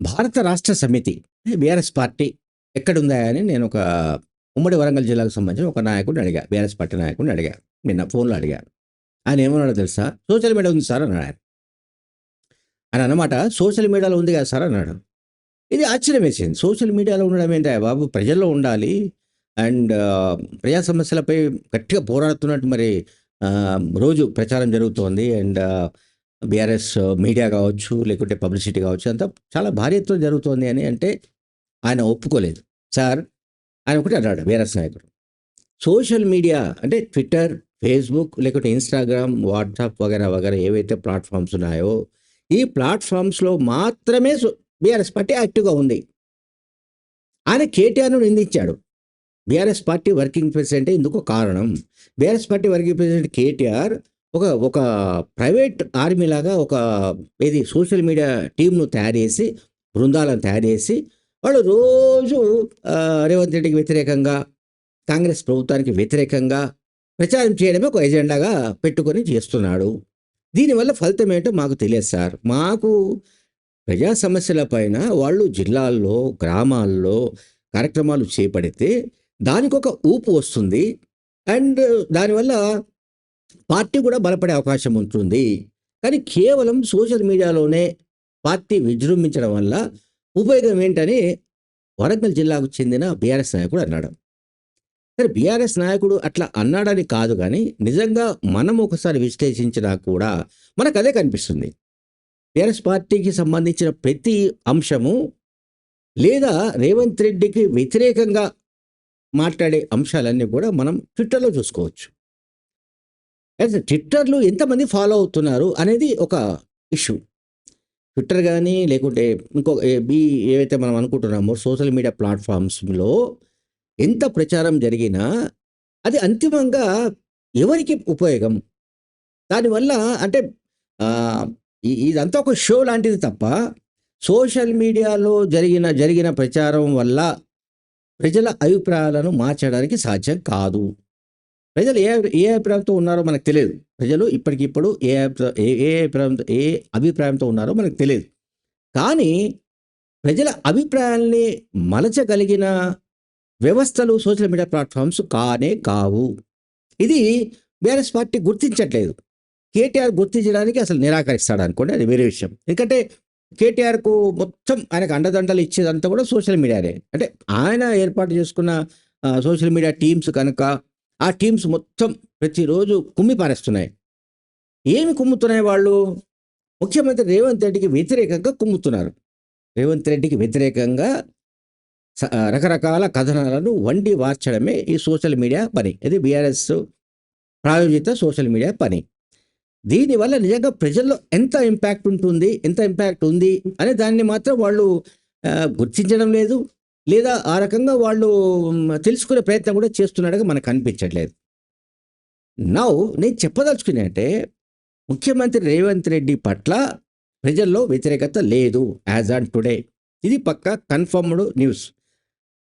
భారత రాష్ట్ర సమితి బీఆర్ఎస్ పార్టీ ఎక్కడుందా అని నేను ఒక ఉమ్మడి వరంగల్ జిల్లాకు సంబంధించిన ఒక నాయకుడిని అడిగా. బీఆర్ఎస్ పార్టీ నాయకుడిని అడిగా. నిన్న ఫోన్‌లో అడిగా. ఆయన ఏమన్నాడో తెలుసా? సోషల్ మీడియా ఉంది సార్ అన్నాడు ఆయన. ఆయన అన్నమాట సోషల్ మీడియాలో ఉంది కదా సార్ అన్నాడు. ఇది ఆశ్చర్యం వేసింది. సోషల్ మీడియాలో ఉండడం ఏంటయ్యా బాబు! ప్రజల్లో ఉండాలి. అండ్ ప్రజా సమస్యలపై గట్టిగా పోరాడుతున్నట్టు మరి రోజు ప్రచారం జరుగుతోంది. అండ్ బీఆర్ఎస్ మీడియా కావచ్చు, లేకుంటే పబ్లిసిటీ కావచ్చు, అంతా చాలా భారీ ఎత్తున జరుగుతోంది అని అంటే ఆయన ఒప్పుకోలేదు. సార్ ఆయన ఒకటే అన్నాడు బీఆర్ఎస్ నాయకుడు. సోషల్ మీడియా అంటే ట్విట్టర్, ఫేస్‌బుక్ లేకుంటే ఇన్‌స్టాగ్రామ్, వాట్సాప్ వగైరా వగైరా ఏవైతే ప్లాట్‌ఫార్మ్స్ ఉన్నాయో, ఈ ప్లాట్‌ఫార్మ్స్‌లో మాత్రమే బీఆర్ఎస్ పార్టీ యాక్టివ్‌గా ఉంది. ఆయన కేటీఆర్‌ను నిందించాడు. బీఆర్ఎస్ పార్టీ వర్కింగ్ ప్రెసిడెంటే ఇందుకు కారణం. BRS party working president KTR ఒక ఒక ప్రైవేట్ ఆర్మీలాగా ఒక సోషల్ మీడియా టీమ్‌ను తయారు చేసి, బృందాలను తయారు చేసి, వాళ్ళు రోజు రేవంత్ రెడ్డికి వ్యతిరేకంగా, కాంగ్రెస్ ప్రభుత్వానికి వ్యతిరేకంగా ప్రచారం చేయడమే ఒక ఎజెండాగా పెట్టుకొని చేస్తున్నాడు. దీనివల్ల ఫలితం ఏంటో మాకు తెలియదు సార్. మాకు ప్రజా సమస్యల పైన వాళ్ళు జిల్లాల్లో, గ్రామాల్లో కార్యక్రమాలు చేపడితే దానికొక ఊపు వస్తుంది. అండ్ దానివల్ల పార్టీ కూడా బలపడే అవకాశం ఉంటుంది. కానీ కేవలం సోషల్ మీడియాలోనే పార్టీ విజృంభించడం వల్ల ఉపయోగం ఏంటని వరంగల్ జిల్లాకు చెందిన బీఆర్ఎస్ నాయకుడు అన్నాడు. సరే బీఆర్ఎస్ నాయకుడు అట్లా అన్నాడని కాదు గానీ, నిజంగా మనం ఒకసారి విశ్లేషించినా కూడా మనకదే కనిపిస్తుంది. బీఆర్ఎస్ పార్టీకి సంబంధించిన ప్రతి అంశము లేదా రేవంత్ రెడ్డికి వ్యతిరేకంగా మాట్లాడే అంశాలన్నీ కూడా మనం ట్విట్టర్‌లో చూసుకోవచ్చు. అయితే ట్విట్టర్‌లో ఎంతమంది ఫాలో అవుతున్నారు అనేది ఒక ఇష్యూ. ట్విట్టర్ గానీ, లేకుంటే ఇంకో ఏవైతే మనం అనుకుంటున్నామో సోషల్ మీడియా ప్లాట్‌ఫార్మ్స్‌లో ఎంత ప్రచారం జరిగినా అది అంతిమంగా ఎవరికి ఉపయోగం? దానివల్ల అంటే ఆహ్, ఇదంతా ఒక షో లాంటిది తప్ప సోషల్ మీడియాలో జరిగిన ప్రచారం వల్ల ప్రజల అభిప్రాయాలను మార్చడానికి సాధ్యం కాదు. ప్రజలు ఏ అభిప్రాయంతో ఉన్నారో మనకు తెలియదు. ప్రజలు ఇప్పటికిప్పుడు ఏ అభిప్రాయంతో ఉన్నారో మనకు తెలీదు. కానీ ప్రజల అభిప్రాయాల్ని మలచగలిగిన వ్యవస్థలు సోషల్ మీడియా ప్లాట్‌ఫార్మ్స్ కానే కావు. ఇది బీఆర్ఎస్ పార్టీ గుర్తించట్లేదు. కేటీఆర్ గుర్తించడానికి అసలు నిరాకరిస్తాడనుకోండి, అది వేరే విషయం. ఎందుకంటే కేటీఆర్‌కు మొత్తం ఆయనకు అండదండలు ఇచ్చేదంతా కూడా సోషల్ మీడియానే. అంటే ఆయన ఏర్పాటు చేసుకున్న సోషల్ మీడియా టీమ్స్ కనుక, ఆ టీమ్స్ మొత్తం ప్రతిరోజు కుమ్మి పారేస్తున్నాయి. ఏమి కుమ్ముతున్నాయి వాళ్ళు? ముఖ్యమంత్రి రేవంత్ రెడ్డికి వ్యతిరేకంగా కుమ్ముతున్నారు. రేవంత్ రెడ్డికి వ్యతిరేకంగా రకరకాల కథనాలను వండి వార్చడమే ఈ సోషల్ మీడియా పని. ఇది బీఆర్ఎస్ ప్రాయోజిత సోషల్ మీడియా పని. దీనివల్ల నిజంగా ప్రజల్లో ఎంత ఇంపాక్ట్ ఉంటుంది, ఎంత ఇంపాక్ట్ ఉంది అనే దాన్ని మాత్రం వాళ్ళు గుర్తించడం లేదు. లేదా ఆ రకంగా వాళ్ళు తెలుసుకునే ప్రయత్నం కూడా చేస్తున్నట్టుగా మనకు కనిపించట్లేదు. నౌ నేను చెప్పదలుచుకునేది అంటే ముఖ్యమంత్రి రేవంత్ రెడ్డి పట్ల ప్రజల్లో వ్యతిరేకత లేదు యాజ్ ఆన్ టుడే. ఇది పక్కా కన్ఫర్మ్డ్ న్యూస్.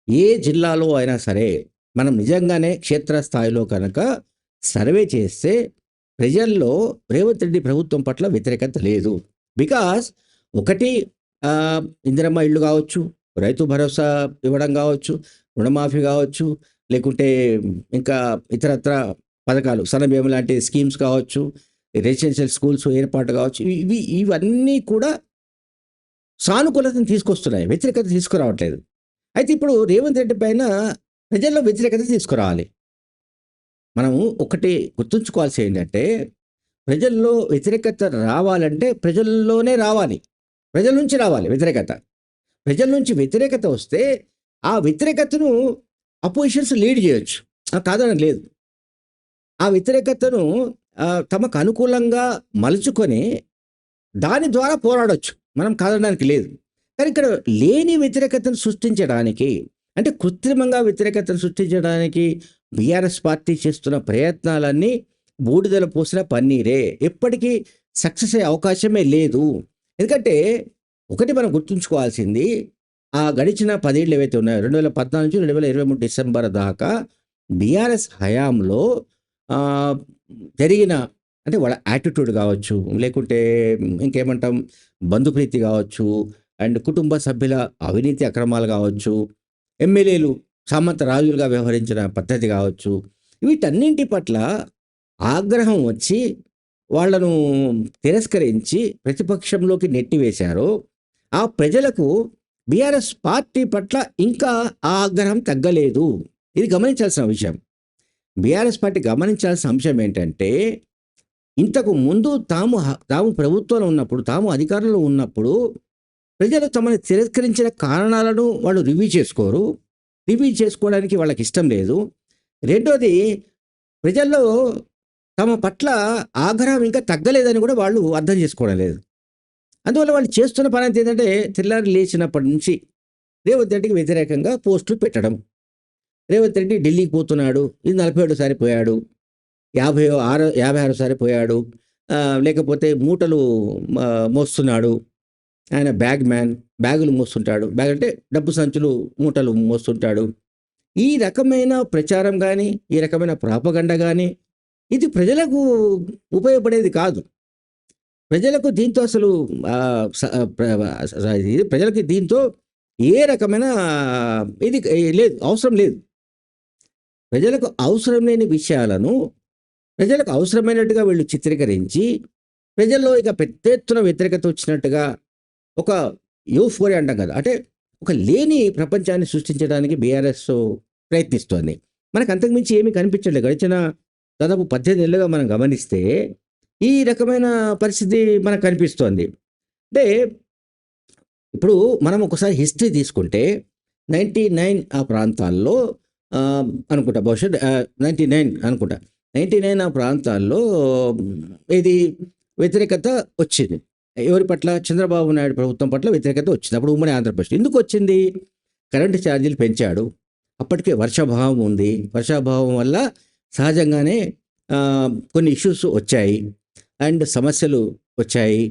ఏ జిల్లాలో అయినా సరే మనం నిజంగానే క్షేత్రస్థాయిలో కనుక సర్వే చేస్తే ప్రజల్లో రేవంత్ రెడ్డి ప్రభుత్వం పట్ల వ్యతిరేకత లేదు. బికాస్ ఒకటి ఇందిరమ్మ ఇళ్ళు కావచ్చు, రైతు భరోసా ఇవ్వడం కావచ్చు, రుణమాఫీ కావచ్చు, లేకుంటే ఇంకా ఇతరత్ర పథకాలు సన్నబియ్యం లాంటి స్కీమ్స్ కావచ్చు, రెసిడెన్షియల్ స్కూల్స్ ఏర్పాటు కావచ్చు, ఇవన్నీ కూడా సానుకూలతను తీసుకొస్తున్నాయి, వ్యతిరేకత తీసుకురావట్లేదు. అయితే ఇప్పుడు రేవంత్ రెడ్డి పైన ప్రజల్లో వ్యతిరేకత తీసుకురావాలి. మనము ఒకటి గుర్తుంచుకోవాల్సి ఏంటంటే ప్రజల్లో వ్యతిరేకత రావాలంటే ప్రజల్లోనే రావాలి. ప్రజల నుంచి రావాలి వ్యతిరేకత. ప్రజల నుంచి వ్యతిరేకత వస్తే ఆ వ్యతిరేకతను అపోజిషన్స్ లీడ్ చేయొచ్చు. కాదనడం లేదు. ఆ వ్యతిరేకతను తమకు అనుకూలంగా మలుచుకొని దాని ద్వారా పోరాడొచ్చు. మనం కాదనడానికి లేదు. కానీ ఇక్కడ లేని వ్యతిరేకతను సృష్టించడానికి, అంటే కృత్రిమంగా వ్యతిరేకతను సృష్టించడానికి బీఆర్ఎస్ పార్టీ చేస్తున్న ప్రయత్నాలన్నీ బూడిదల పోసిన పన్నీరే. ఎప్పటికీ సక్సెస్ అయ్యే అవకాశమే లేదు. ఎందుకంటే ఒకటి మనం గుర్తుంచుకోవాల్సింది, ఆ గడిచిన 10 ఏళ్ళు ఏవైతే ఉన్నాయో 2014 నుంచి 2023 డిసెంబర్ దాకా బీఆర్ఎస్ హయాంలో జరిగిన అంటే వాళ్ళ యాటిట్యూడ్ కావచ్చు, లేకుంటే ఇంకేమంటాం బంధుప్రీతి కావచ్చు, అండ్ కుటుంబ సభ్యుల అవినీతి అక్రమాలు కావచ్చు, ఎమ్మెల్యేలు సామంత రాజులుగా వ్యవహరించిన పద్ధతి కావచ్చు, వీటన్నింటి పట్ల ఆగ్రహం వచ్చి వాళ్ళను తిరస్కరించి ప్రతిపక్షంలోకి నెట్టివేశారో, ఆ ప్రజలకు బీఆర్ఎస్ పార్టీ పట్ల ఇంకా ఆ ఆగ్రహం తగ్గలేదు. ఇది గమనించాల్సిన విషయం. బీఆర్ఎస్ పార్టీ గమనించాల్సిన అంశం ఏంటంటే, ఇంతకు ముందు తాము ప్రభుత్వంలో ఉన్నప్పుడు, తాము అధికారంలో ఉన్నప్పుడు ప్రజలు తమని తిరస్కరించిన కారణాలను వాళ్ళు రివ్యూ చేసుకోరు. రివ్యూ చేసుకోవడానికి వాళ్ళకి ఇష్టం లేదు. రెండోది, ప్రజల్లో తమ పట్ల ఆగ్రహం ఇంకా తగ్గలేదని కూడా వాళ్ళు అర్థం చేసుకోవడం లేదు. అందువల్ల వాళ్ళు చేస్తున్న పని అంతా ఏంటంటే, తెల్లారి లేచినప్పటి నుంచి రేవంత్ రెడ్డికి వ్యతిరేకంగా పోస్టులు పెట్టడం. రేవంత్ రెడ్డి ఢిల్లీకి పోతున్నాడు, ఇది 47సారి పోయాడు, 56సారి పోయాడు, లేకపోతే మూటలు మోస్తున్నాడు, ఆయన బ్యాగ్ మ్యాన్, బ్యాగులు మోస్తుంటాడు, బ్యాగ్ అంటే డబ్బు సంచులు మూటలు మోస్తుంటాడు. ఈ రకమైన ప్రచారం కానీ, ఈ రకమైన ప్రాపగండ కానీ ఇది ప్రజలకు ఉపయోగపడేది కాదు. ప్రజలకు దీంతో అసలు ప్రజలకి దీంతో ఏ రకమైన ఇది లేదు, అవసరం లేదు. ప్రజలకు అవసరం లేని విషయాలను ప్రజలకు అవసరమైనట్టుగా వీళ్ళు చిత్రీకరించి ప్రజల్లో ఇక పెద్ద ఎత్తున వ్యతిరేకత వచ్చినట్టుగా ఒక యూఫోరియా అంటాం కదా, అంటే ఒక లేని ప్రపంచాన్ని సృష్టించడానికి బీఆర్ఎస్ ప్రయత్నిస్తోంది. మనకు అంతకుమించి ఏమీ కనిపించట్లేదు. గడిచిన దాదాపు 18 ఏళ్ళుగా మనం గమనిస్తే ఈ రకమైన పరిస్థితి మనకు కనిపిస్తోంది. అంటే ఇప్పుడు మనం ఒకసారి హిస్టరీ తీసుకుంటే 99 ఆ ప్రాంతాల్లో అనుకుంటా, బహుశా 99 అనుకుంటా, 99 ఆ ప్రాంతాల్లో ఇది వ్యతిరేకత వచ్చింది. ఎవరి పట్ల? చంద్రబాబు నాయుడు ప్రభుత్వం పట్ల వ్యతిరేకత వచ్చింది. అప్పుడు ఉమ్మడి ఆంధ్రప్రదేశ్ ఎందుకు వచ్చింది? కరెంటు ఛార్జీలు పెంచాడు. అప్పటికే వర్షాభావం ఉంది. వర్షాభావం వల్ల సహజంగానే కొన్ని ఇష్యూస్ వచ్చాయి అండ్ సమస్యలు వచ్చాయి.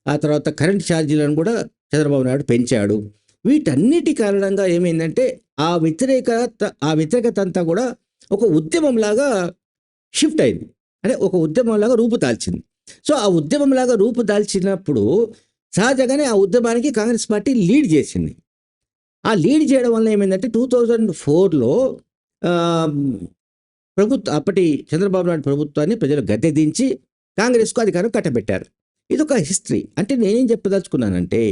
ఆ తర్వాత కరెంట్ ఛార్జీలను కూడా చంద్రబాబు నాయుడు పెంచాడు. వీటన్నిటి కారణంగా ఏమైందంటే ఆ వ్యతిరేకత అంతా కూడా ఒక ఉద్యమంలాగా షిఫ్ట్ అయింది. అంటే ఒక ఉద్యమంలాగా రూపుదాల్చింది. సో ఆ ఉద్యమంలాగా రూపుదాల్చినప్పుడు సహజంగానే ఆ ఉద్యమానికి కాంగ్రెస్ పార్టీ లీడ్ చేసింది. ఆ లీడ్ చేయడం వల్ల ఏమైందంటే 2004లో అప్పటి చంద్రబాబు నాయుడు ప్రభుత్వాన్ని ప్రజలు గద్దె దించి కాంగ్రెస్కు అధికారం కట్టబెట్టారు. ఇదొక హిస్టరీ. అంటే నేనేం చెప్పదలుచుకున్నానంటే,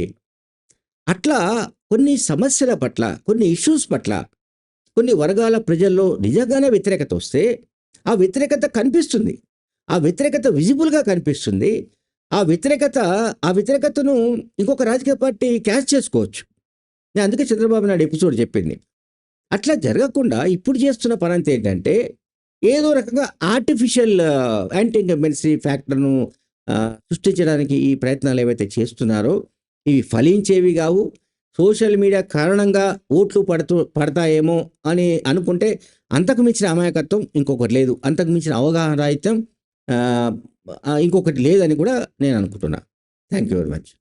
అట్లా కొన్ని సమస్యల పట్ల, కొన్ని ఇష్యూస్ పట్ల, కొన్ని వర్గాల ప్రజల్లో నిజంగానే వ్యతిరేకత వస్తే ఆ వ్యతిరేకత కనిపిస్తుంది. ఆ వ్యతిరేకత విజిబుల్గా కనిపిస్తుంది. ఆ వ్యతిరేకతను ఇంకొక రాజకీయ పార్టీ క్యాచ్ చేసుకోవచ్చు. నేను అందుకే చంద్రబాబు నాయుడు ఎపిసోడ్ చెప్పింది. అట్లా జరగకుండా ఇప్పుడు చేస్తున్న పని అంతా ఏంటంటే, ఏదో రకంగా ఆర్టిఫిషియల్ యాంటీ ఇన్కంబెన్సీ ఫ్యాక్టర్ను సృష్టించడానికి ఈ ప్రయత్నాలు ఏవైతే చేస్తున్నారో ఇవి ఫలించేవి కావు. సోషల్ మీడియా కారణంగా ఓట్లు పడతాయేమో అని అనుకుంటే అంతకు మించిన అమాయకత్వం ఇంకొకటి లేదు. అంతకు మించిన అవగాహన రాహిత్యం ఇంకొకటి లేదని కూడా నేను అనుకుంటున్నా. Thank you very much.